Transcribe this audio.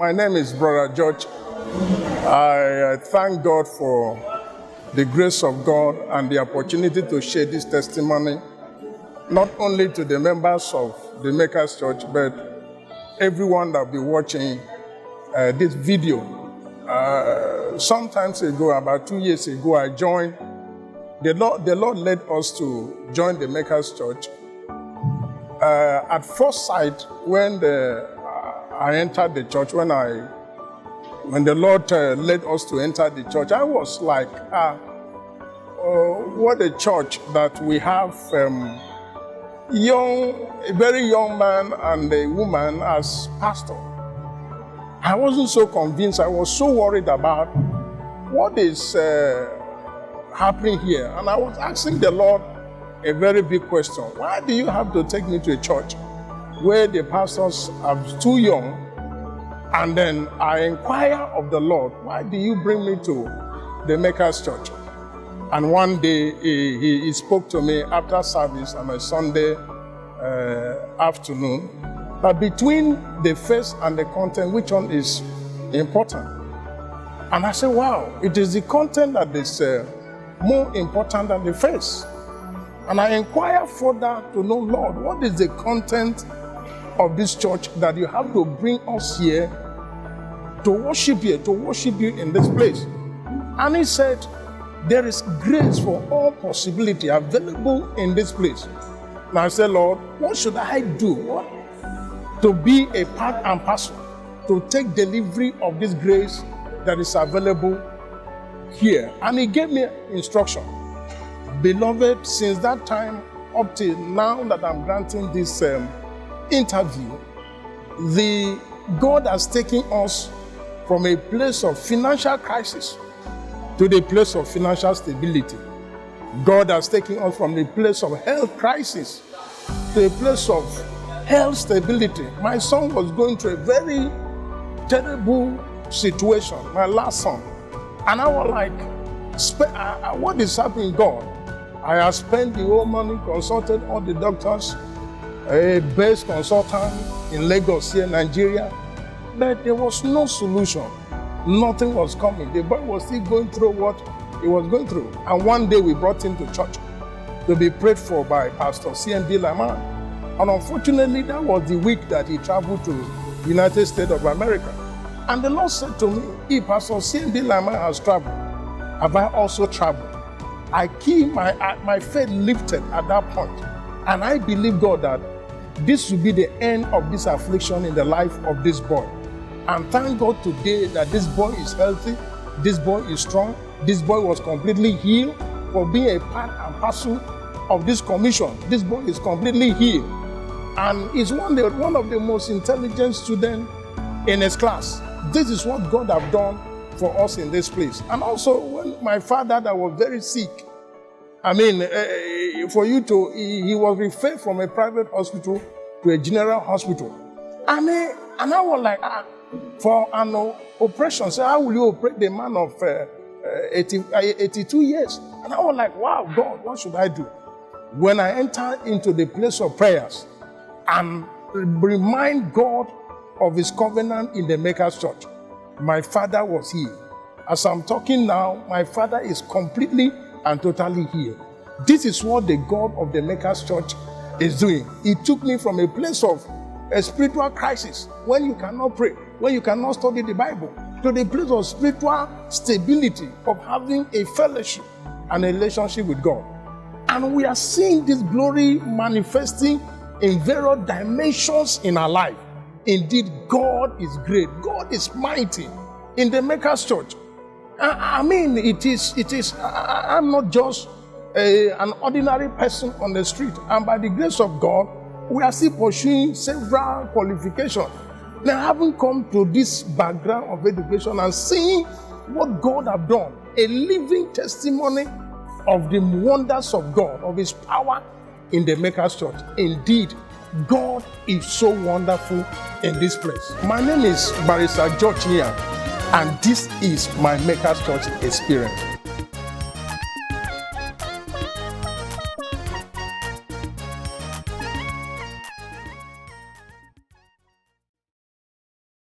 My name is Brother George. I thank God for the grace of God and the opportunity to share this testimony, not only to the members of the Makers Church, but everyone that will be watching this video. Some time ago, about 2 years ago, I joined. The Lord led us to join the Makers Church. At first sight, when I entered the church, when the Lord led us to enter the church, I was like, what a church that we have a very young man and a woman as pastor. I wasn't so convinced. I was so worried about what is happening here. And I was asking the Lord a very big question. Why do you have to take me to a church where the pastors are too young? And then I inquire of the Lord, why do you bring me to the Makers Church? And one day he spoke to me after service on a Sunday afternoon, that between the face and the content, which one is important? And I said, wow, it is the content that is more important than the face. And I inquire further to know, Lord, what is the content of this church that you have to bring us here to worship you in this place? And he said, there is grace for all possibility available in this place. And I said, Lord, what should I do to be a part and parcel, to take delivery of this grace that is available here? And he gave me instruction. Beloved, since that time up till now that I'm granting this interview, God has taken us from a place of financial crisis to the place of financial stability. God has taken us from the place of health crisis to a place of health stability. My son was going through a very terrible situation, my last son. And I was like, what is happening, God? I have spent the whole money, consulted all the doctors, a best consultant in Lagos here, Nigeria, but there was no solution. Nothing was coming. The boy was still going through what he was going through. And one day we brought him to church to be prayed for by Pastor Lamai. And unfortunately, that was the week that he traveled to the United States of America. And the Lord said to me, if Pastor Lamai has traveled, have I also traveled? I keep my faith lifted at that point. And I believe, God, that this will be the end of this affliction in the life of this boy. And thank God today that this boy is healthy, this boy is strong, this boy was completely healed for being a part and parcel of this commission. This boy is completely healed. And is one of the most intelligent students in his class. This is what God has done for us in this place. And also, when my father that was very sick, he was referred from a private hospital to a general hospital. And I was like, for an operation, so how will you operate the man of 82 years? And I was like, wow, God, what should I do? When I enter into the place of prayers and remind God of his covenant in the Makers Church, my father was healed. As I'm talking now, my father is completely and totally healed. This is what the God of the Makers Church is doing. He took me from a place of a spiritual crisis, when you cannot pray, when you cannot study the Bible, to the place of spiritual stability, of having a fellowship and a relationship with God. And we are seeing this glory manifesting in various dimensions in our life. Indeed, God is great. God is mighty in the Makers Church. I'm not just an ordinary person on the street. And by the grace of God, we are still pursuing several qualifications. Now, having come to this background of education and seeing what God has done, a living testimony of the wonders of God, of his power in the Makers Church. Indeed, God is so wonderful in this place. My name is Barrister George Inyang, and this is my Makers Church experience.